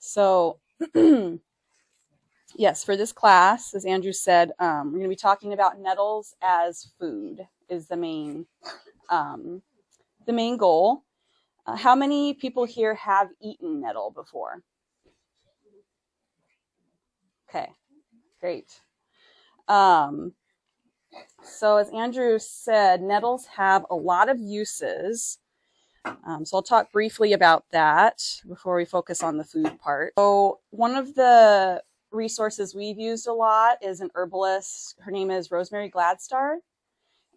So yes, for this class, as Andrew said, we're going to be talking about nettles as food is the main goal. How many people here have eaten nettle before? Okay, great. So as Andrew said, nettles have a lot of uses. So I'll talk briefly about that before we focus on the food part. So one of the resources we've used a lot is an herbalist. Her name is Rosemary Gladstar,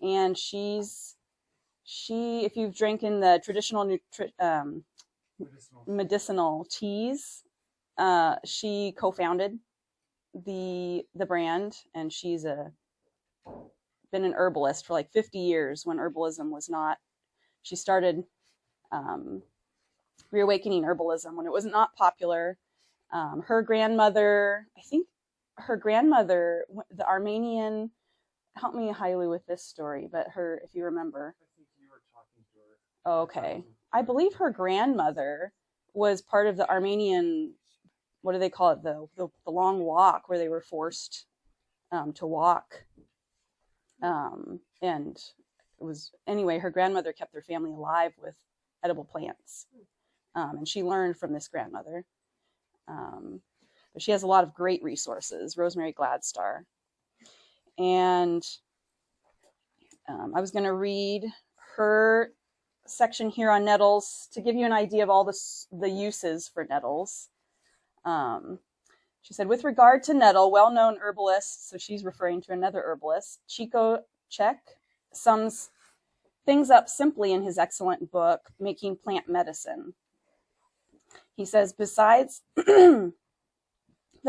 and if you've drinking the traditional medicinal teas, she co-founded the brand, and she's been an herbalist for like 50 years when herbalism was not. She started reawakening herbalism when it was not popular. Her grandmother, I think her grandmother, the Armenian, help me, Hailu, with this story, but her, if you remember. I think you were talking to her. Oh, okay. I believe her grandmother was part of the Armenian, what do they call it, the long walk where they were forced to walk. And it was, anyway, her grandmother kept their family alive with edible plants. And she learned from this grandmother. But she has a lot of great resources, Rosemary Gladstar. And I was going to read her section here on nettles to give you an idea of all the uses for nettles. She said, with regard to nettle, well-known herbalist, so she's referring to another herbalist, Chico Che, sums things up simply in his excellent book, Making Plant Medicine. He says, besides the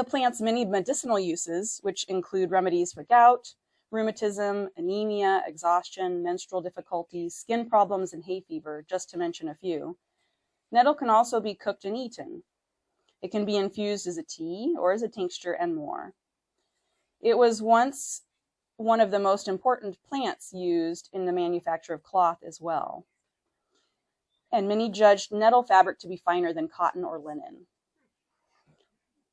plant's many medicinal uses, which include remedies for gout, rheumatism, anemia, exhaustion, menstrual difficulties, skin problems, and hay fever, just to mention a few, nettle can also be cooked and eaten. It can be infused as a tea or as a tincture and more. It was once one of the most important plants used in the manufacture of cloth as well. And many judged nettle fabric to be finer than cotton or linen.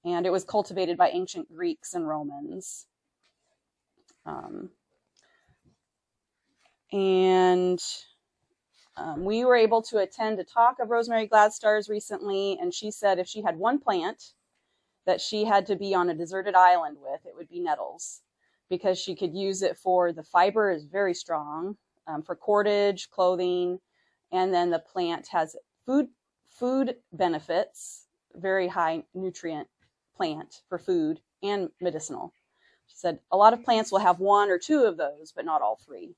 And it was cultivated by ancient Greeks and Romans. We were able to attend a talk of Rosemary Gladstar's recently, and she said if she had one plant that she had to be on a deserted island with, it would be nettles, because she could use it for the fiber is very strong, for cordage, clothing, and then the plant has food benefits, very high nutrient plant for food and medicinal. She said a lot of plants will have one or two of those, but not all three.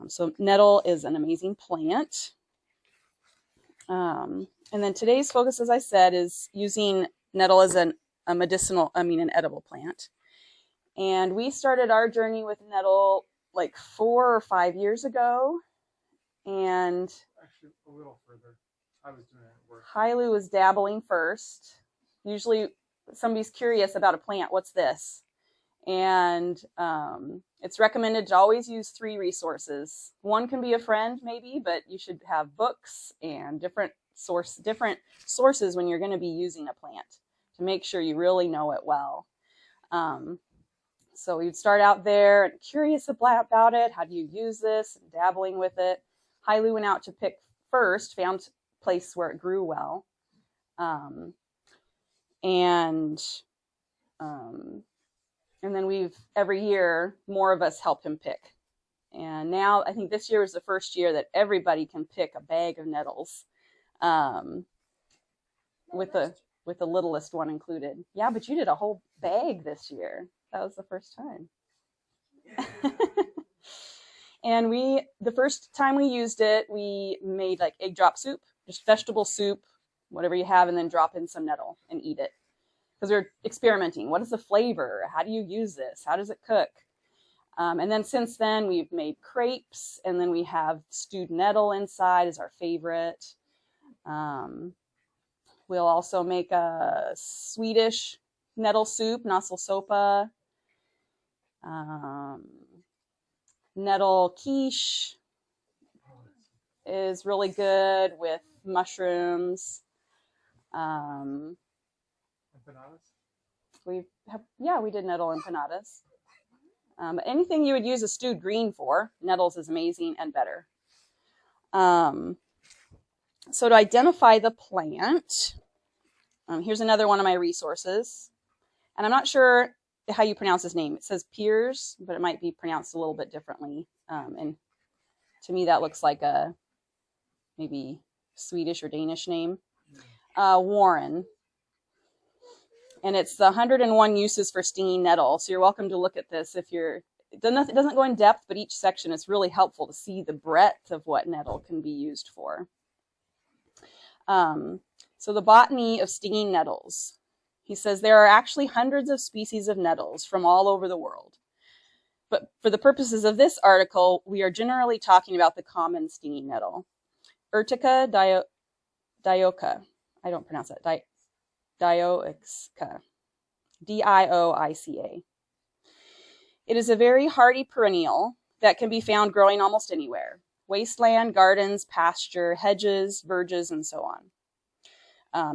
So nettle is an amazing plant. And then today's focus, as I said, is using nettle as an edible plant. And we started our journey with nettle like 4 or 5 years ago. And actually a little further. I was doing it at work. Hailu was dabbling first. Usually somebody's curious about a plant. What's this? And it's recommended to always use 3 resources. One can be a friend maybe, but you should have books and different sources when you're going to be using a plant to make sure you really know it well. So you'd start out there and curious about it. How do you use this? And dabbling with it. Hailu went out to pick first, found a place where it grew well. And then every year, more of us helped him pick. And now, I think this year was the first year that everybody can pick a bag of nettles, with the littlest one included. Yeah, but you did a whole bag this year. That was the first time. And the first time we used it, we made like egg drop soup, just vegetable soup, whatever you have, and then drop in some nettle and eat it. Because we're experimenting. What is the flavor? How do you use this? How does it cook? And then since then, we've made crepes, and then we have stewed nettle inside is our favorite. We'll also make a Swedish nettle soup, naselsopa. Nettle quiche is really good with mushrooms. Um, Empanadas? we did nettle empanadas. Anything you would use a stewed green for, nettles is amazing and better. So to identify the plant, here's another one of my resources. And I'm not sure how you pronounce his name. It says Piers, but it might be pronounced a little bit differently. And to me, that looks like a maybe Swedish or Danish name. Warren. And it's the 101 uses for stinging nettle. So you're welcome to look at this if you're, it doesn't go in depth, but each section is really helpful to see the breadth of what nettle can be used for. So the botany of stinging nettles. He says there are actually hundreds of species of nettles from all over the world. But for the purposes of this article, we are generally talking about the common stinging nettle. Urtica dioica. I don't pronounce that. Dioica. Dioica. It is a very hardy perennial that can be found growing almost anywhere. Wasteland, gardens, pasture, hedges, verges, and so on.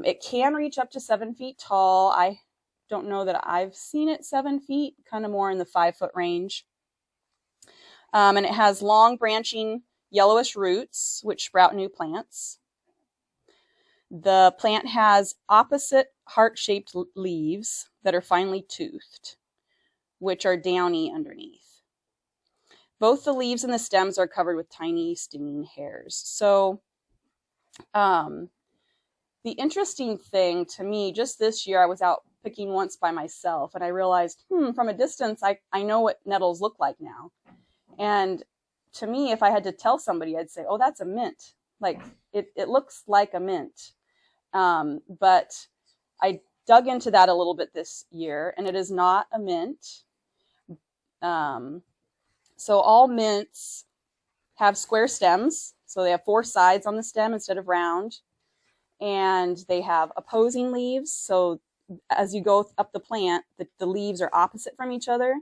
It can reach up to 7 feet tall. I don't know that I've seen it 7 feet, kind of more in the 5-foot range. And it has long branching yellowish roots, which sprout new plants. The plant has opposite heart-shaped leaves that are finely toothed, which are downy underneath. Both the leaves and the stems are covered with tiny stinging hairs. So, the interesting thing to me, just this year, I was out picking once by myself, and I realized, from a distance, I know what nettles look like now. And to me, if I had to tell somebody, I'd say, oh, that's a mint. Like, it looks like a mint. But I dug into that a little bit this year, and it is not a mint. So all mints have square stems. So they have 4 sides on the stem instead of round. And they have opposing leaves. So as you go up the plant, the leaves are opposite from each other.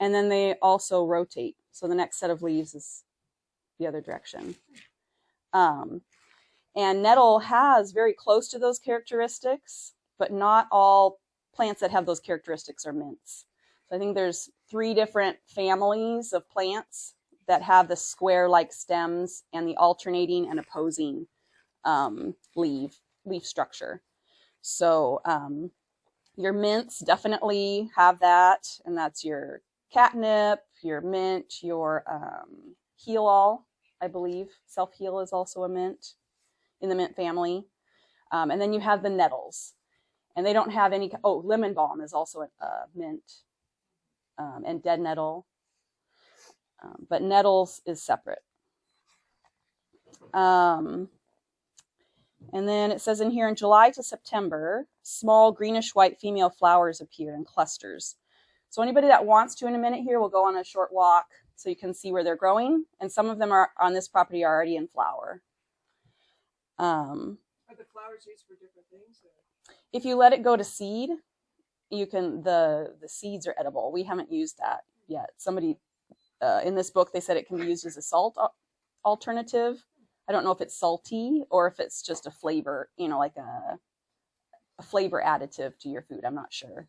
And then they also rotate. So the next set of leaves is the other direction. And nettle has very close to those characteristics, but not all plants that have those characteristics are mints. So I think there's 3 different families of plants that have the square-like stems and the alternating and opposing leaf structure. So your mints definitely have that, and that's your catnip, your mint, your heal-all, I believe. Self-heal is also a mint in the mint family. And then you have the nettles, and they don't have any, lemon balm is also a mint, and dead nettle, but nettles is separate. And then it says in here, in July to September, small greenish-white female flowers appear in clusters. So anybody that wants to in a minute here will go on a short walk so you can see where they're growing. And some of them are on this property are already in flower. Are the flowers used for different things? Or? If you let it go to seed, you can, the seeds are edible. We haven't used that yet. Somebody in this book, they said it can be used as a salt alternative. I don't know if it's salty or if it's just a flavor, like a flavor additive to your food. I'm not sure.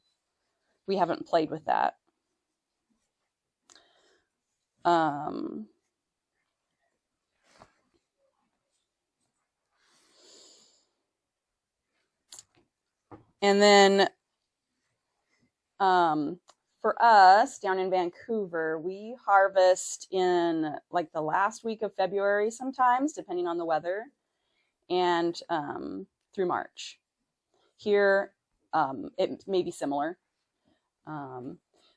We haven't played with that. And then for us down in Vancouver, we harvest in like the last week of February sometimes, depending on the weather, and through March. Here, it may be similar.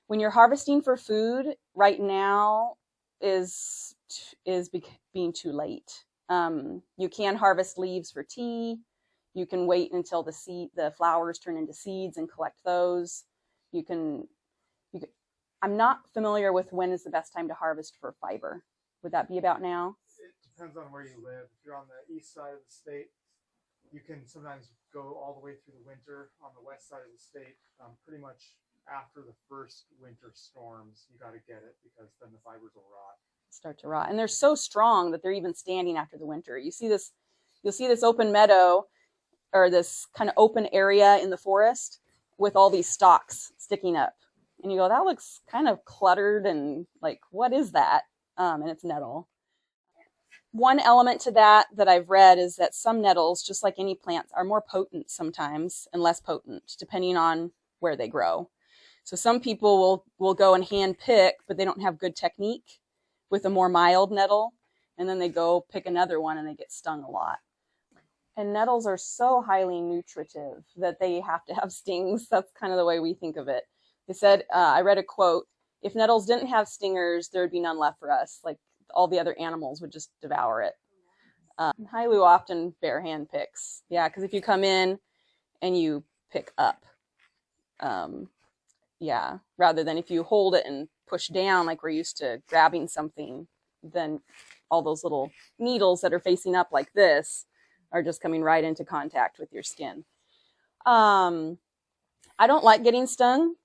When you're harvesting for food, right now is being too late. You can harvest leaves for tea. You can wait until the flowers turn into seeds and collect those. I'm not familiar with when is the best time to harvest for fiber. Would that be about now? It depends on where you live. If you're on the east side of the state, you can sometimes go all the way through the winter. On the west side of the state, pretty much after the first winter storms, you got to get it because then the fibers will rot. Start to rot. And they're so strong that they're even standing after the winter. You'll see this open meadow, or this kind of open area in the forest with all these stalks sticking up. And you go, that looks kind of cluttered and like, what is that? And it's nettle. One element to that I've read is that some nettles, just like any plants, are more potent sometimes and less potent, depending on where they grow. So some people will go and hand pick, but they don't have good technique with a more mild nettle. And then they go pick another one and they get stung a lot. And nettles are so highly nutritive that they have to have stings. That's kind of the way we think of it. They said, I read a quote, if nettles didn't have stingers, there would be none left for us. Like all the other animals would just devour it. Hailu often bare hand picks. Yeah, because if you come in and you pick up, yeah, rather than if you hold it and push down like we're used to grabbing something, then all those little needles that are facing up like this are just coming right into contact with your skin. I don't like getting stung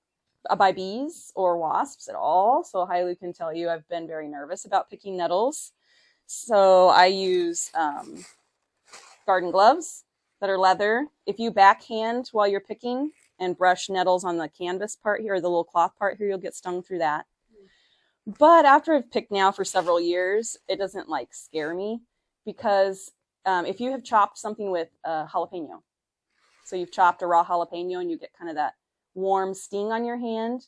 by bees or wasps at all. So Hailu can tell you I've been very nervous about picking nettles. So I use garden gloves that are leather. If you backhand while you're picking and brush nettles on the canvas part here, or the little cloth part here, you'll get stung through that. But after I've picked now for several years, it doesn't like scare me, because if you have chopped something with a jalapeno, so you've chopped a raw jalapeno and you get kind of that warm sting on your hand,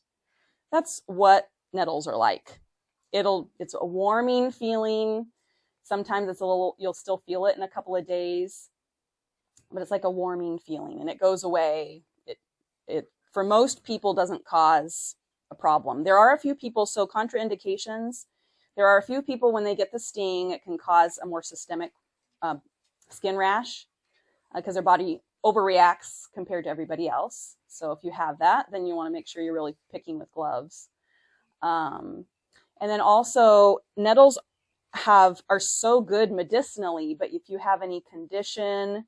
that's what nettles are like. It's a warming feeling. Sometimes it's a little, you'll still feel it in a couple of days, but it's like a warming feeling and it goes away. It for most people doesn't cause a problem. There are a few people, so contraindications, there are a few people when they get the sting, it can cause a more systemic skin rash because their body overreacts compared to everybody else. So if you have that, then you want to make sure you're really picking with gloves. And then also nettles are so good medicinally, but if you have any condition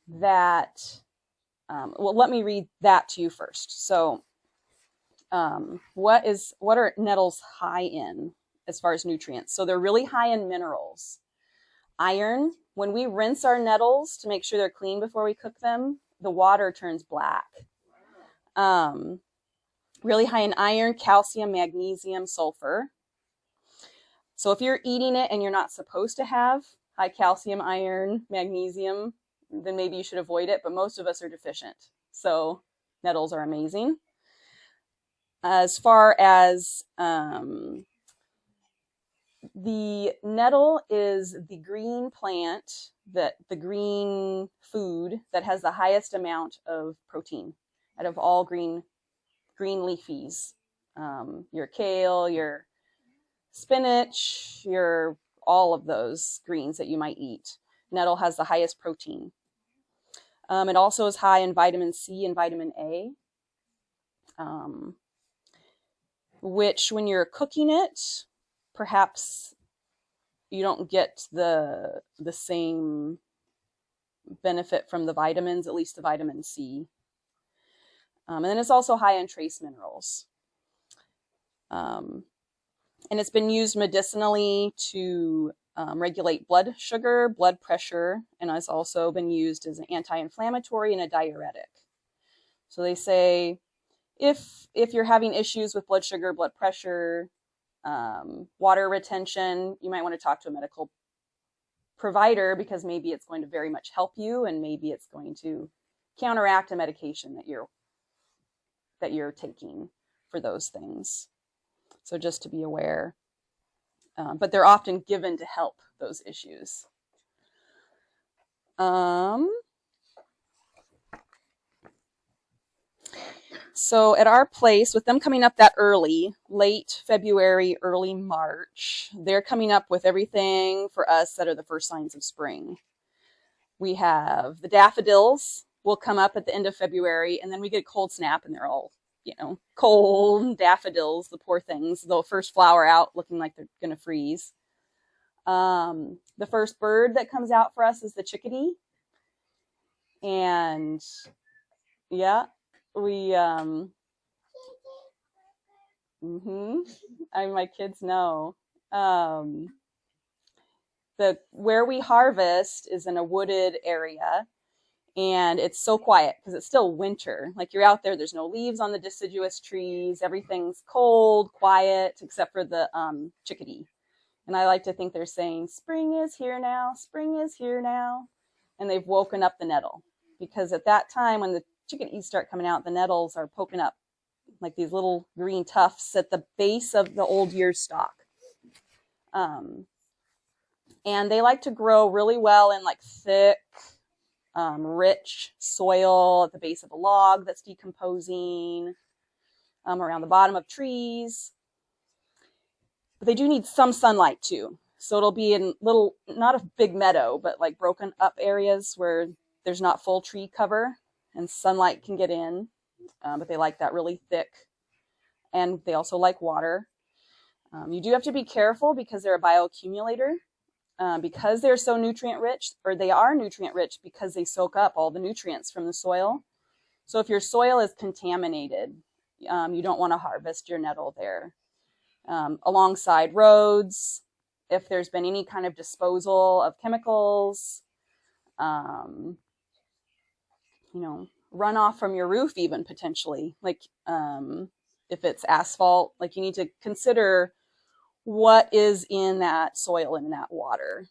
that, well, let me read that to you first. So what are nettles high in as far as nutrients? So they're really high in minerals. Iron, when we rinse our nettles to make sure they're clean before we cook them, the water turns black. Really high in iron, calcium, magnesium, sulfur. So if you're eating it and you're not supposed to have high calcium, iron, magnesium, then maybe you should avoid it, but most of us are deficient. So nettles are amazing. As far as the nettle is the green plant, the green food that has the highest amount of protein out of all green leafies. Your kale, your spinach, your all of those greens that you might eat. Nettle has the highest protein. It also is high in vitamin C and vitamin A, which when you're cooking it, perhaps you don't get the same benefit from the vitamins, at least the vitamin C. And then it's also high in trace minerals. And it's been used medicinally to regulate blood sugar, blood pressure, and it's also been used as an anti-inflammatory and a diuretic. So they say if you're having issues with blood sugar, blood pressure, water retention, you might want to talk to a medical provider, because maybe it's going to very much help you and maybe it's going to counteract a medication that you're taking for those things. So just to be aware. But they're often given to help those issues. So at our place, with them coming up that early, late February, early March, they're coming up with everything for us that are the first signs of spring. We have the daffodils will come up at the end of February, and then we get a cold snap and they're all, cold daffodils, the poor things. They'll first flower out looking like they're going to freeze. The first bird that comes out for us is the chickadee. And yeah, my kids know. Where we harvest is in a wooded area, And it's so quiet because it's still winter. Like you're out there, there's no leaves on the deciduous trees. Everything's cold, quiet, except for the chickadee. And I like to think they're saying, spring is here now, spring is here now. And they've woken up the nettle. Because at that time, when the chickadees start coming out, the nettles are poking up like these little green tufts at the base of the old year's stalk. And they like to grow really well in like thick, rich soil at the base of a log that's decomposing, around the bottom of trees. But they do need some sunlight too. So it'll be in little, not a big meadow, but like broken up areas where there's not full tree cover and sunlight can get in. But they like that really thick. And they also like water. You do have to be careful because they're a bioaccumulator. Because they're so nutrient rich, or they are nutrient rich because they soak up all the nutrients from the soil. So if your soil is contaminated, you don't want to harvest your nettle there. Alongside roads, if there's been any kind of disposal of chemicals, runoff from your roof even potentially, like if it's asphalt, like you need to consider what is in that soil and in that water,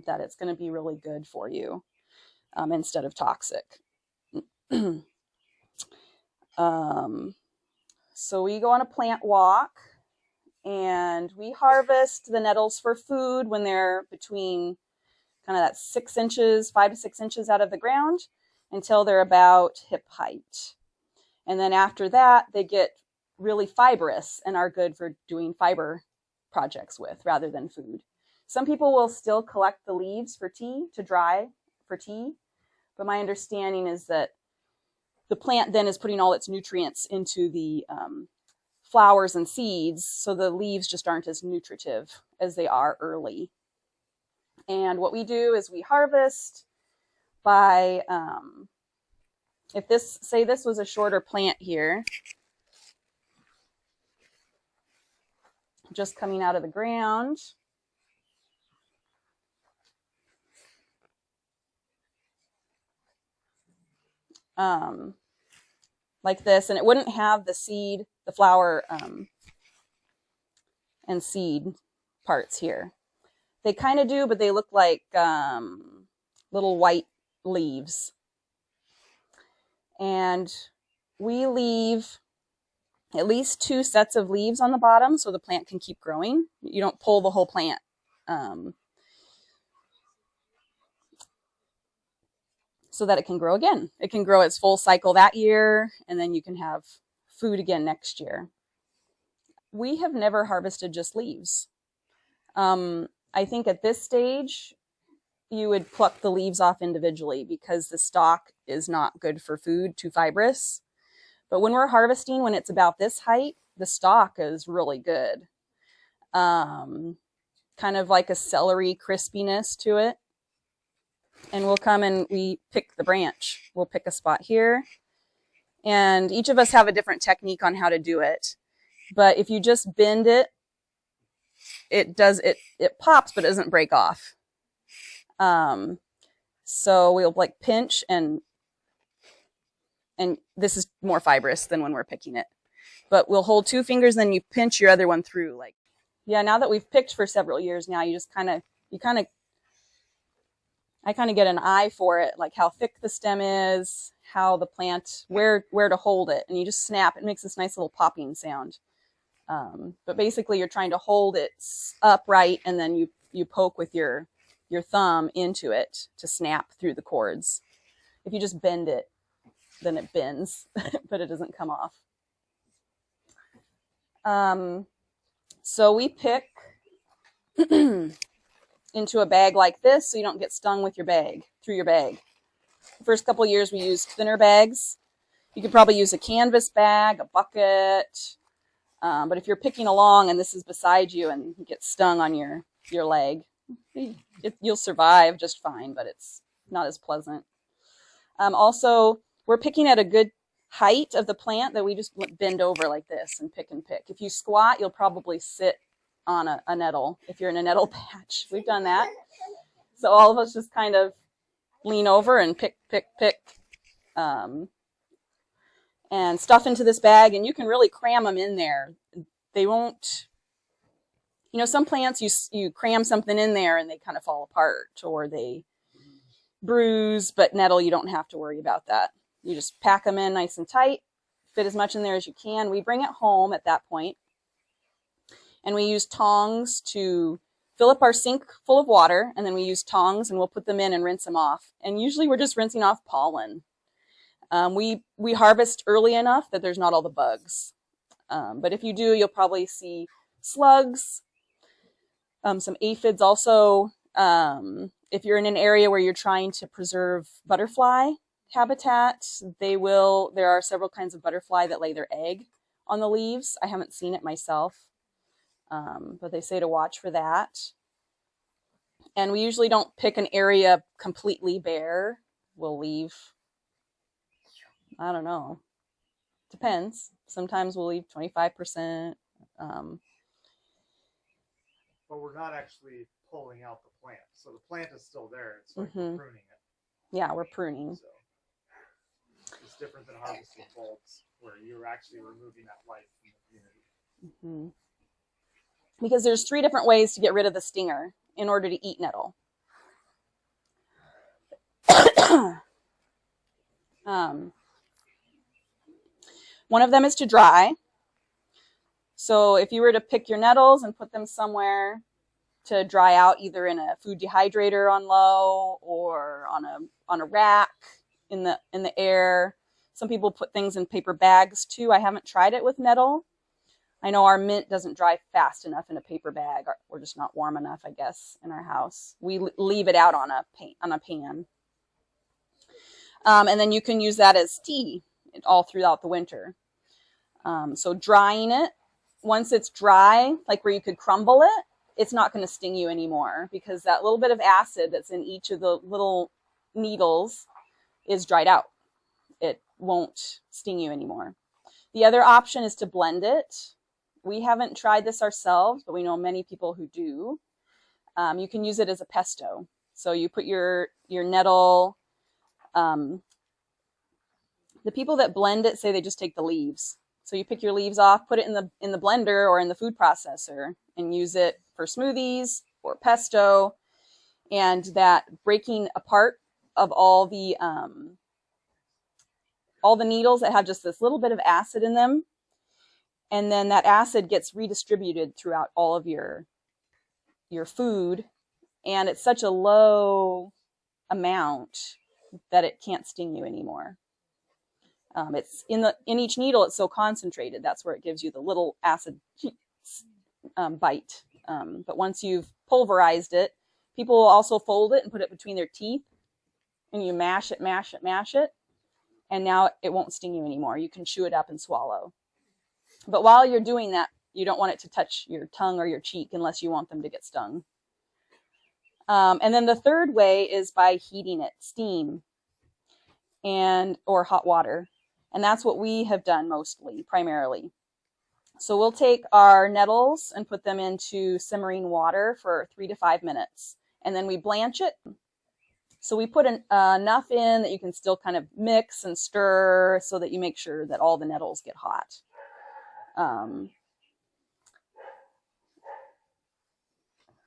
that it's going to be really good for you instead of toxic. So we go on a plant walk and we harvest the nettles for food when they're between kind of that 6 inches, 5 to 6 inches out of the ground until they're about hip height. And then after that, they get really fibrous and are good for doing fiber projects with rather than food. Some people will still collect the leaves for tea, to dry for tea. But my understanding is that the plant then is putting all its nutrients into the flowers and seeds. So the leaves just aren't as nutritive as they are early. And what we do is we harvest by, if this, say this was a shorter plant here, just coming out of the ground. Like this, and it wouldn't have the seed, the flower and seed parts here. They kind of do, but they look like little white leaves. And we leave at least 2 sets of leaves on the bottom so the plant can keep growing. You don't pull the whole plant. So that it can grow again. It can grow its full cycle that year, and then you can have food again next year. We have never harvested just leaves. I think at this stage, you would pluck the leaves off individually because the stalk is not good for food, too fibrous. But when we're harvesting, when it's about this height, the stalk is really good. Kind of like a celery crispiness to it. And we'll come and we pick the branch. We'll pick a spot here. And each of us have a different technique on how to do it. But if you just bend it, it pops, but it doesn't break off. So we'll like pinch, and this is more fibrous than when we're picking it. But we'll hold 2 fingers, then you pinch your other one through. Like, yeah, now that we've picked for several years now, I kind of get an eye for it, like how thick the stem is, how the plant, where to hold it. And you just snap. It makes this nice little popping sound. But basically, you're trying to hold it upright, and then you poke with your thumb into it to snap through the cords. If you just bend it, then it bends, but it doesn't come off. So we pick into a bag like this so you don't get stung with your bag, through your bag. The first couple of years we used thinner bags. You could probably use a canvas bag, a bucket. But if you're picking along and this is beside you and you get stung on your leg, you'll survive just fine, but it's not as pleasant. Also, we're picking at a good height of the plant that we just bend over like this and pick. If you squat, you'll probably sit on a nettle if you're in a nettle patch. We've done that. So all of us just kind of lean over and pick, and stuff into this bag, and you can really cram them in there. They won't, some plants you cram something in there and they kind of fall apart or they bruise, but nettle, you don't have to worry about that. You just pack them in nice and tight, fit as much in there as you can. We bring it home at that point, and we use tongs to fill up our sink full of water, and then we use tongs and we'll put them in and rinse them off. And usually we're just rinsing off pollen. We harvest early enough that there's not all the bugs. But if you do, you'll probably see slugs, some aphids also. If you're in an area where you're trying to preserve butterfly habitat, there are several kinds of butterfly that lay their egg on the leaves. I haven't seen it myself, but they say to watch for that. And we usually don't pick an area completely bare. We'll leave, I don't know, depends. Sometimes we'll leave 25%. But we're not actually pulling out the plant. So the plant is still there. It's like we're pruning it. Yeah, we're pruning. So it's different than harvesting bulbs where you're actually removing that life from the community. Because there's 3 different ways to get rid of the stinger in order to eat nettle. One of them is to dry. So if you were to pick your nettles and put them somewhere to dry out, either in a food dehydrator on low or on a rack in the air. Some people put things in paper bags too. I haven't tried it with nettle. I know our mint doesn't dry fast enough in a paper bag. We're just not warm enough, I guess, in our house. We leave it out on a pan. And then you can use that as tea all throughout the winter. So drying it, once it's dry, like where you could crumble it, it's not going to sting you anymore because that little bit of acid that's in each of the little needles is dried out. It won't sting you anymore. The other option is to blend it. We haven't tried this ourselves, but we know many people who do. You can use it as a pesto. So you put your nettle. The people that blend it say they just take the leaves. So you pick your leaves off, put it in the blender or in the food processor and use it for smoothies or pesto. And that breaking apart of all the needles that have just this little bit of acid in them, and then that acid gets redistributed throughout all of your food, and it's such a low amount that it can't sting you anymore. It's in each needle, it's so concentrated. That's where it gives you the little acid bite. But once you've pulverized it, people will also fold it and put it between their teeth, and you mash it, and now it won't sting you anymore. You can chew it up and swallow. But while you're doing that, you don't want it to touch your tongue or your cheek unless you want them to get stung. And then the third way is by heating it, steam, or hot water. And that's what we have done primarily. So we'll take our nettles and put them into simmering water for 3 to 5 minutes. And then we blanch it. So we put enough in that you can still kind of mix and stir so that you make sure that all the nettles get hot.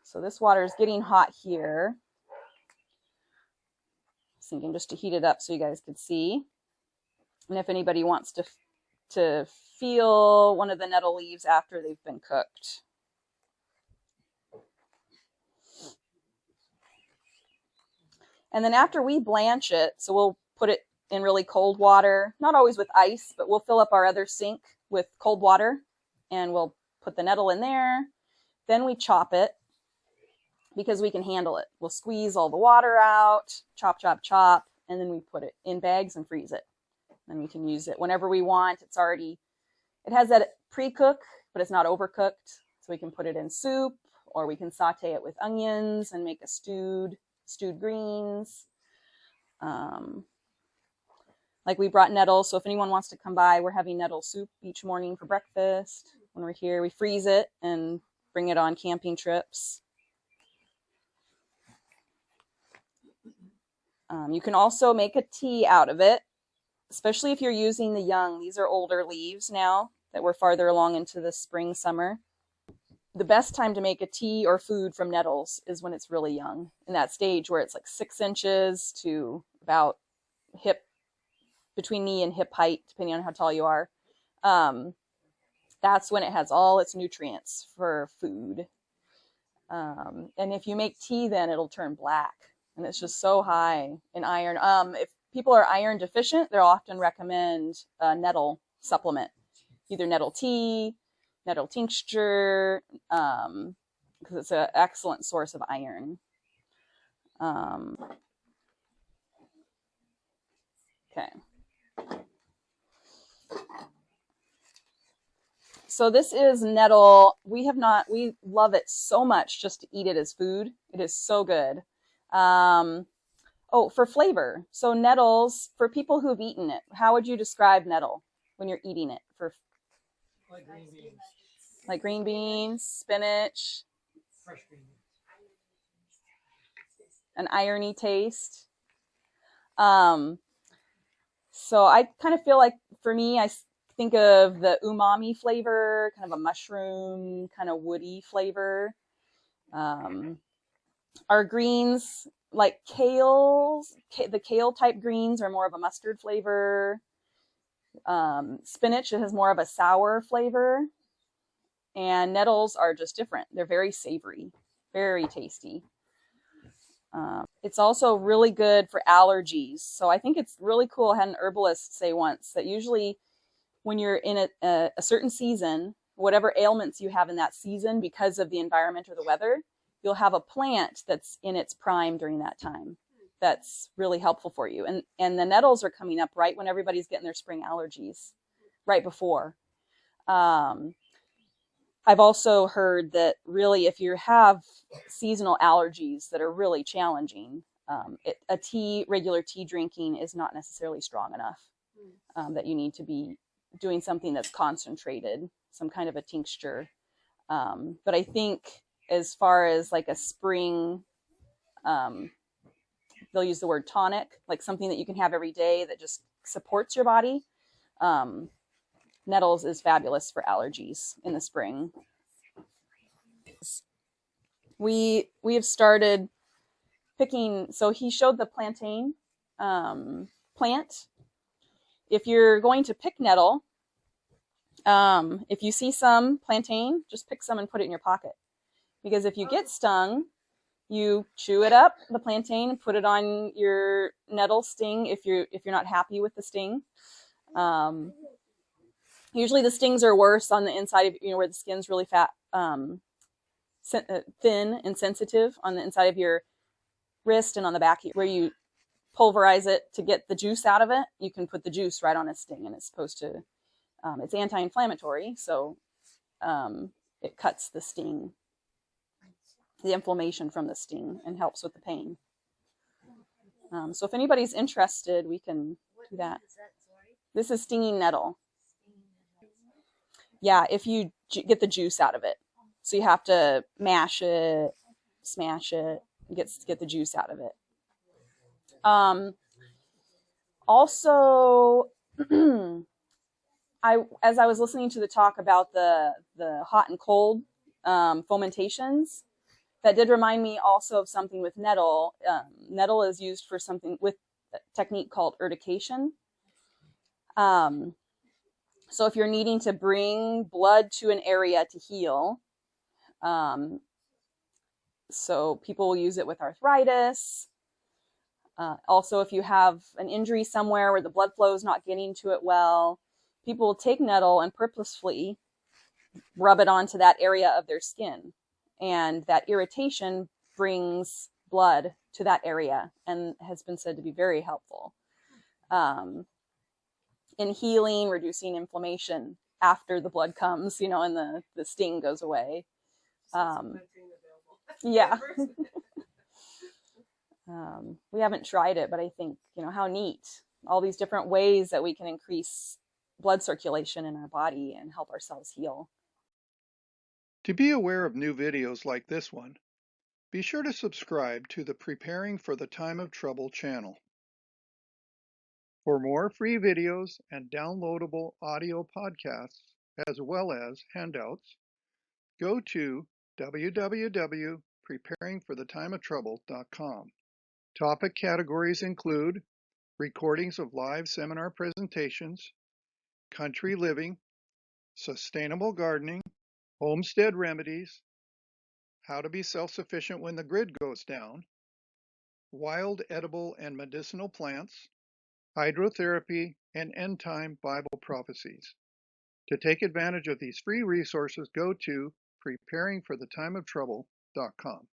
So this water is getting hot here. Thinking just to heat it up so you guys could see. And if anybody wants to feel one of the nettle leaves after they've been cooked. And then after we blanch it, so we'll put it in really cold water, not always with ice, but we'll fill up our other sink with cold water and we'll put the nettle in there. Then we chop it because we can handle it. We'll squeeze all the water out, chop, and then we put it in bags and freeze it. And we can use it whenever we want. It has that pre-cook, but it's not overcooked. So we can put it in soup, or we can saute it with onions and make a stewed greens. Like we brought nettles, so if anyone wants to come by, we're having nettle soup each morning for breakfast. When we're here, we freeze it and bring it on camping trips. You can also make a tea out of it, especially if you're using the young. These are older leaves now that we're farther along into the spring, summer. The best time to make a tea or food from nettles is when it's really young, in that stage where it's like 6 inches to about hip, between knee and hip height, depending on how tall you are. That's when it has all its nutrients for food. And if you make tea, then it'll turn black, and it's just so high in iron. If people are iron deficient, they'll often recommend a nettle supplement, either nettle tea, nettle tincture, because it's an excellent source of iron. Okay. So this is nettle. We love it so much just to eat it as food. It is so good. Oh, for flavor. So nettles, for people who've eaten it, how would you describe nettle when you're eating it? Like green beans. Like green beans, spinach, Fresh green beans. an irony taste. So I kind of feel like, for me, I think of the umami flavor, kind of a mushroom, kind of woody flavor. Our greens, like kales, the kale type greens are more of a mustard flavor. Spinach has more of a sour flavor. And nettles are just different. They're very savory, very tasty. It's also really good for allergies. So I think it's really cool. I had an herbalist say once that usually when you're in a certain season, whatever ailments you have in that season, because of the environment or the weather, you'll have a plant that's in its prime during that time. That's really helpful for you. And the nettles are coming up right when everybody's getting their spring allergies, right before. I've also heard that really if you have seasonal allergies that are really challenging, regular tea drinking is not necessarily strong enough, that you need to be doing something that's concentrated, some kind of a tincture. But I think as far as like a spring, they'll use the word tonic, like something that you can have every day that just supports your body. Nettles is fabulous for allergies in the spring. We have started picking, so he showed the plantain plant. If you're going to pick nettle, if you see some plantain, just pick some and put it in your pocket. Because if you get stung, you chew it up, the plantain, and put it on your nettle sting if you're not happy with the sting. Usually the stings are worse on the inside of, where the skin's really thin and sensitive on the inside of your wrist and on the back where you pulverize it to get the juice out of it. You can put the juice right on a sting, and it's supposed to, it's anti-inflammatory, so it cuts the sting, the inflammation from the sting, and helps with the pain. So if anybody's interested, we can do that. This is stinging nettle. Yeah, if you get the juice out of it. So you have to mash it, smash it, get the juice out of it. Also, as I was listening to the talk about the hot and cold fomentations, that did remind me also of something with nettle. Nettle is used for something with a technique called urtication. So if you're needing to bring blood to an area to heal, so people will use it with arthritis. Also, if you have an injury somewhere where the blood flow is not getting to it well, people will take nettle and purposefully rub it onto that area of their skin. And that irritation brings blood to that area and has been said to be very helpful in healing, reducing inflammation after the blood comes, and the sting goes away. Yeah. We haven't tried it, but I think, how neat. All these different ways that we can increase blood circulation in our body and help ourselves heal. To be aware of new videos like this one, Be sure to subscribe to the Preparing for the Time of Trouble channel. For more free videos and downloadable audio podcasts, as well as handouts, go to www.preparingforthetimeoftrouble.com. Topic categories include recordings of live seminar presentations, country living, sustainable gardening, homestead remedies, how to be self-sufficient when the grid goes down, wild edible and medicinal plants, hydrotherapy, and end-time Bible prophecies. To take advantage of these free resources, go to preparingforthetimeoftrouble.com.